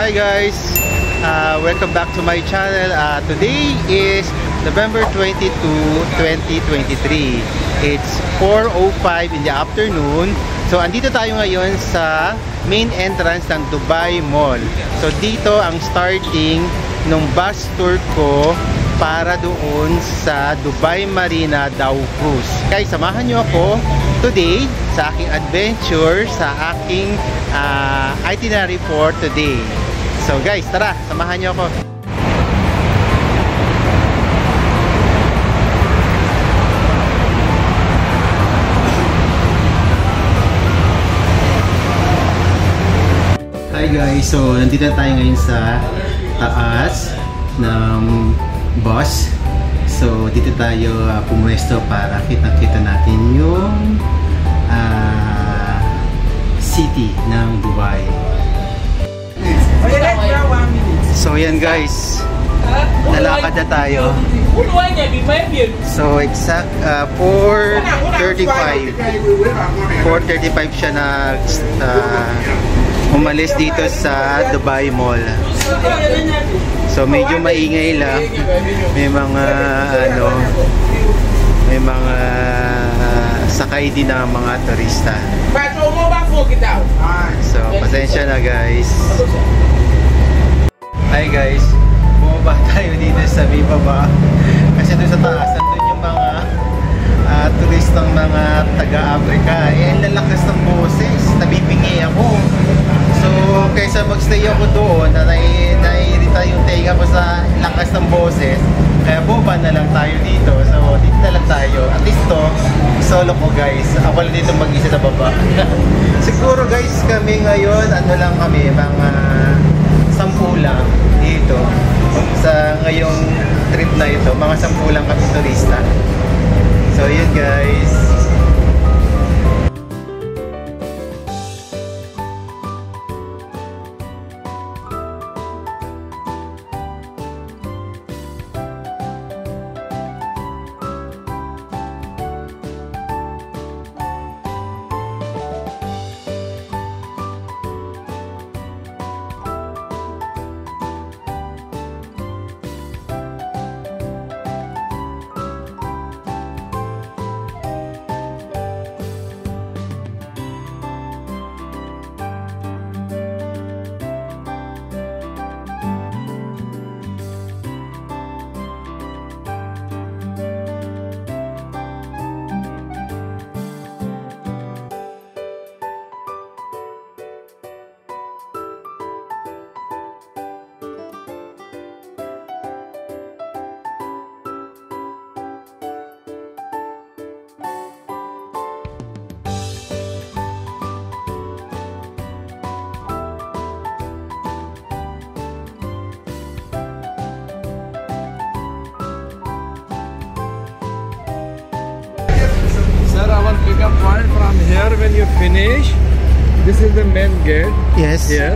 Hi guys! Welcome back to my channel. Today is November 22, 2023. It's 4:05 in the afternoon. So andito tayo ngayon sa main entrance ng Dubai Mall. So dito ang starting ng bus tour ko para doon sa Dubai Marina Dhow Cruise. Guys, samahan nyo ako today sa aking adventure, sa aking itinerary for today. So guys, tara, samahan nyo ako. Hi guys, so nandito tayo ngayon sa taas ng bus. So dito tayo pumwesto para kita-kita natin yung city ng Dubai. So yan guys, nalakad na tayo. So exact 4:35 siya na umalis dito sa Dubai Mall. So medyo maingay lang. May mga sakay din ng mga turista. So pasensya na guys. Hi guys, bumaba tayo dito sa baba kasi doon sa taas nandun yung mga turistang mga taga-Africa. Ang lalakas ng boses, nabibingi ako. So kaysa magstay ako doon na naiirita yung tenga ko sa lakas ng boses, kaya bumaba na lang tayo dito. So dito na lang tayo. At least to, solo ko guys. Ako lang dito mag-isa sa baba. Siguro guys, kami ngayon, mga 10 lang dito. Sa ngayong trip na ito, mga 10 lang kami turista. So yun guys. Pick up point from here. When you finish, this is the main gate. Yes. Here.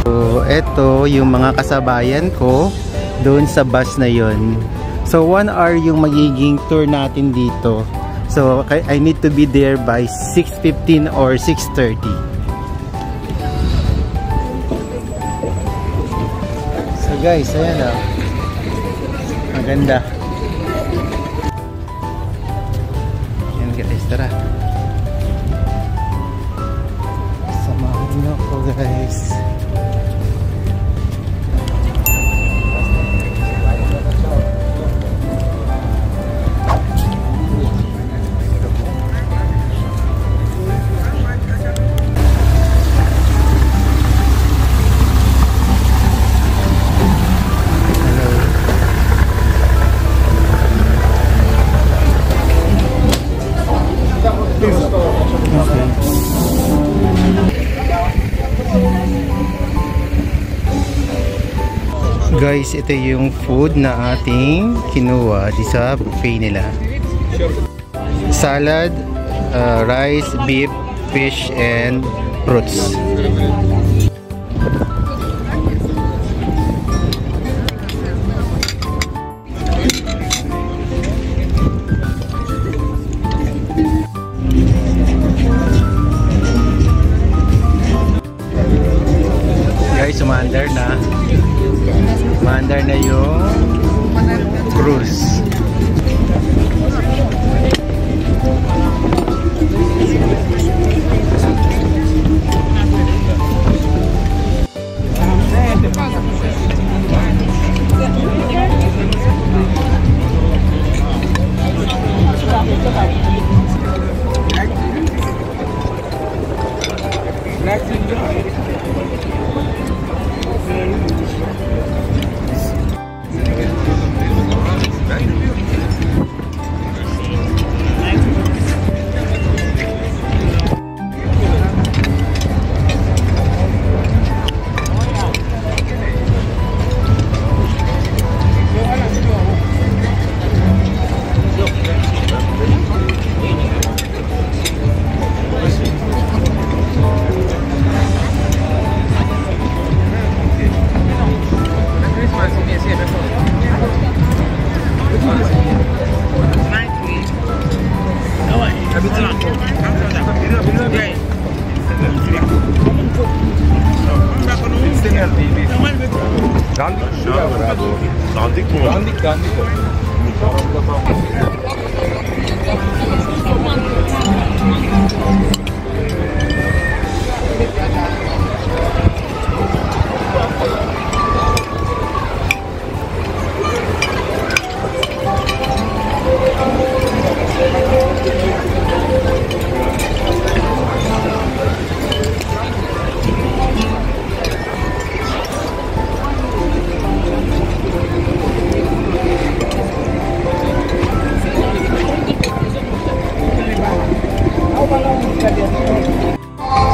So eto yung mga kasabayan ko doon sa bus na yon. So 1 hour yung magiging tour natin dito. So I need to be there by 6:15 or 6:30. Guys, ayan o. Maganda. Ayan guys, tara. Samahan nyo ako guys. Guys, ito yung food na ating kinuha di sa buffet nila. Salad, rice, beef, fish, and fruits. Umaandar na yung cruise.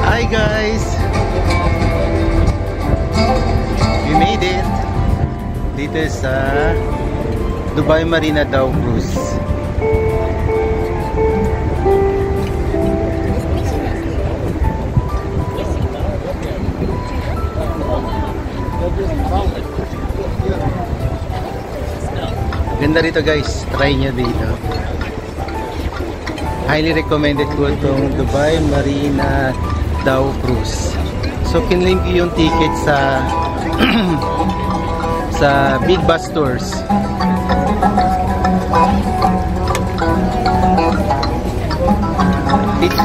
Hi guys! We made it dito sa Dubai Marina Dhow Cruise. Ganda rito guys, try nyo dito. Highly recommended ko itong Dubai Marina Dhow Cruise. So kinlink yung ticket sa sa Big Bus Tours. It's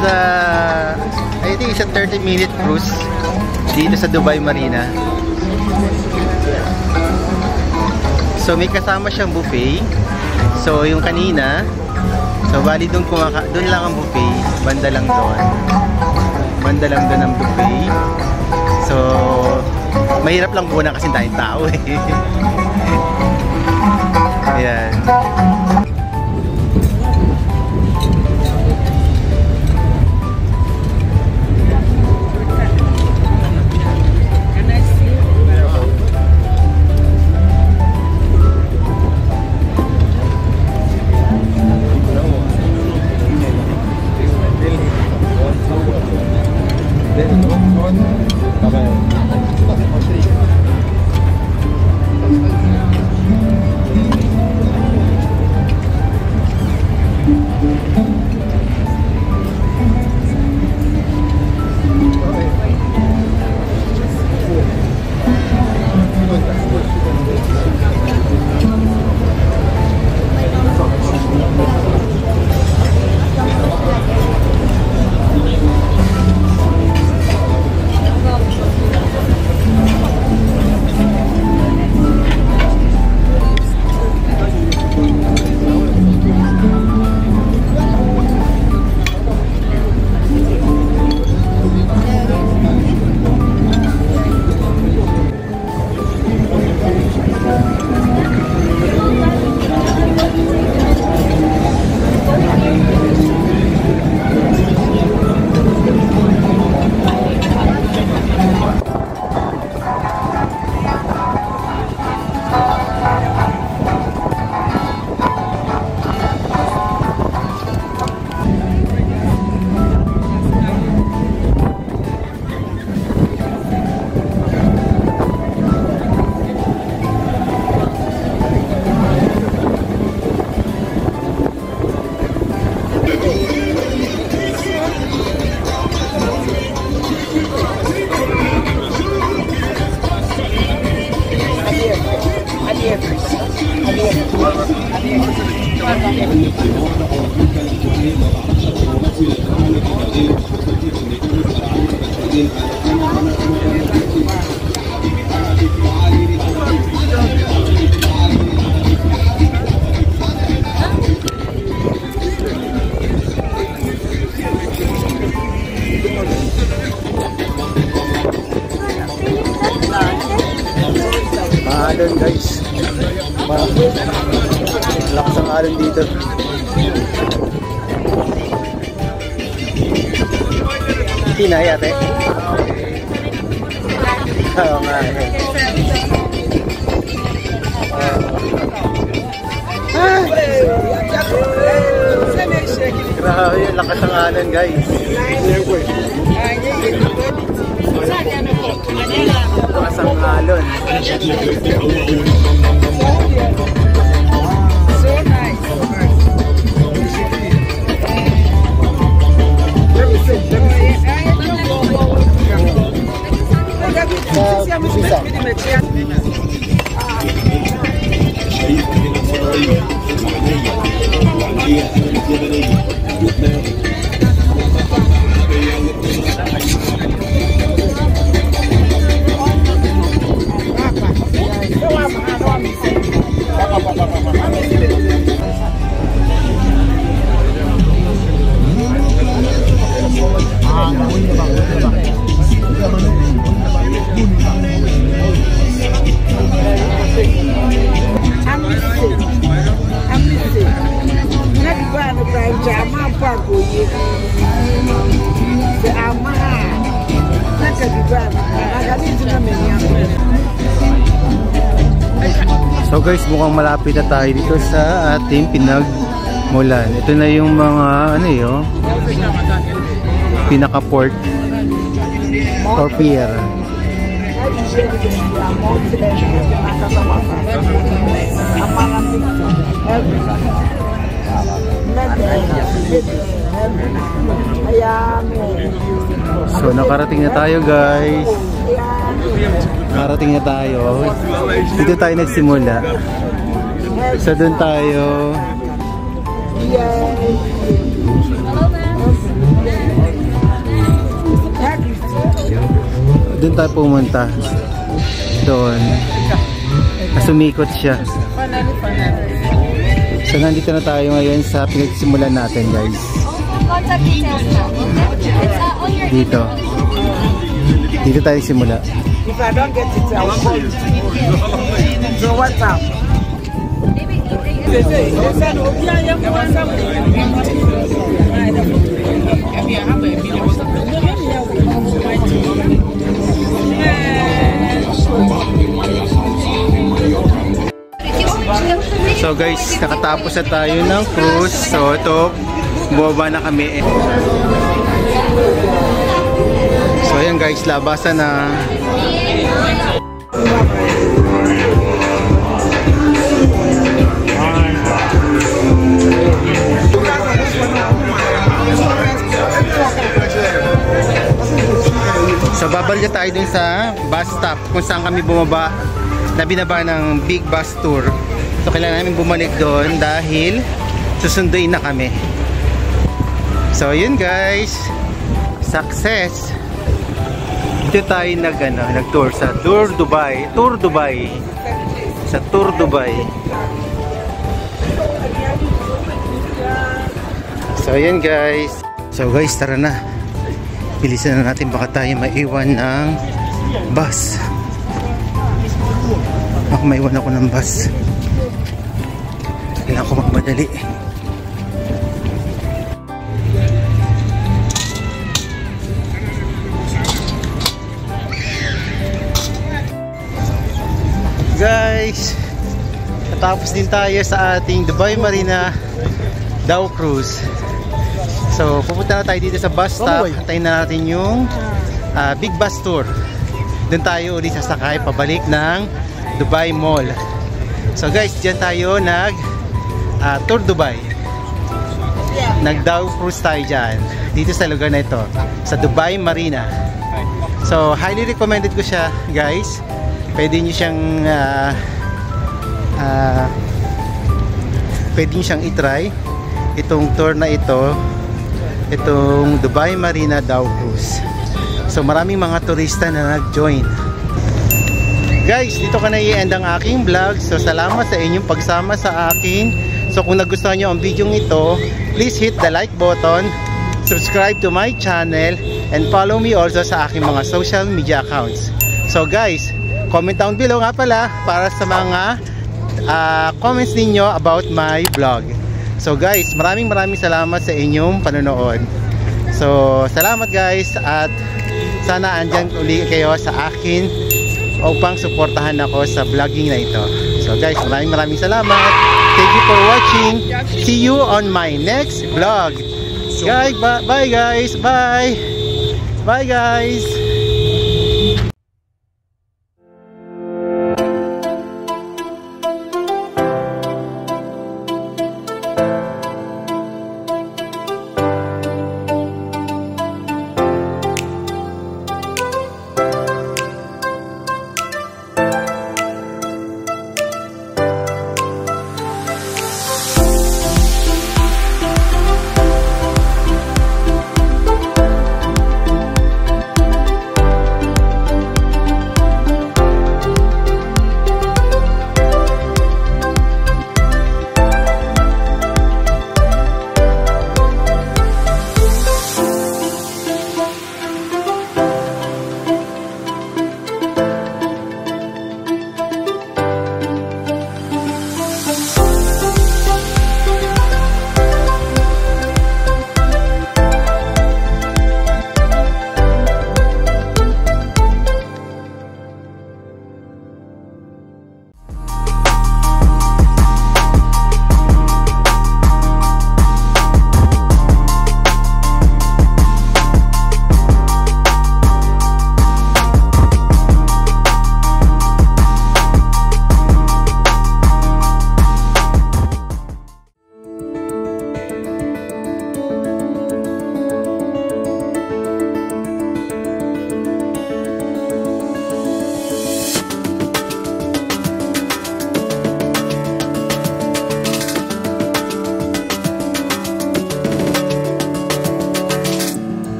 I think it's a 30-minute cruise dito sa Dubai Marina. So may kasama siyang buffet. So yung kanina, so bali doon lang ang buffet, banda lang doon ang buffet. So mahirap lang muna kasi tayong tao eh. Ayan. Alon guys, lakas ang alon dito. Tinay ate. Oo nga eh. Grabe yung lakas ang alon guys. Lakas ang alon. So guys, mukhang malapit na tayo dito sa ating pinagmulan. Ito na yung mga ano yun, pinaka-port or pier. So nakarating na tayo guys. Nakarating na tayo. Dito tayo nagsimula. So doon tayo. Doon tayo pumunta. Doon. Sumikot siya. So nandito na tayo ngayon sa pinagsimulan natin guys. Dito. Dito tayo simula. If I don't get it, I'll call you. So what's up? So guys, nakatapos na tayo ng cruise. So ito, bumaba na kami. So ayan guys, labasan na. So babalik tayo dun sa bus stop kung saan kami bumaba na binaba ng big bus tour. So kailangan namin bumalik doon dahil susunduin na kami. So yun guys, success. Dito tayo nag-tour sa Tour Dubai. Sa Tour Dubai. So yun guys. So guys, tara na. Bilisan na natin, baka tayo maiwan ng bus. Baka maiwan ako ng bus. Kailangan ko magmadali. Guys, natapos din tayo sa ating Dubai Marina Dow Cruise. So pupunta na tayo dito sa bus stop. Antayin na natin yung big bus tour. Doon tayo ulit sasakay pabalik ng Dubai Mall. So guys, dyan tayo nag Tour Dubai. Nag Dow Cruise tayo dyan, dito sa lugar na ito, sa Dubai Marina. So highly recommended ko siya guys. Pwede nyo siyang pwede siyang itry itong tour na ito, itong Dubai Marina Dhow Cruise. So maraming mga turista na nag-join. Guys, dito ka na i-end ang aking vlog. So salamat sa inyong pagsama sa akin. So kung nagustuhan nyo ang video ito, please hit the like button, subscribe to my channel, and follow me also sa aking mga social media accounts. So guys, comment down below nga pala para sa mga comments ninyo about my vlog. So guys, maraming salamat sa inyong panonood. So salamat guys, at sana andyan uli kayo sa akin upang suportahan ako sa vlogging na ito. So guys, maraming salamat. Thank you for watching. See you on my next vlog. Guys, bye guys. Bye. Bye guys.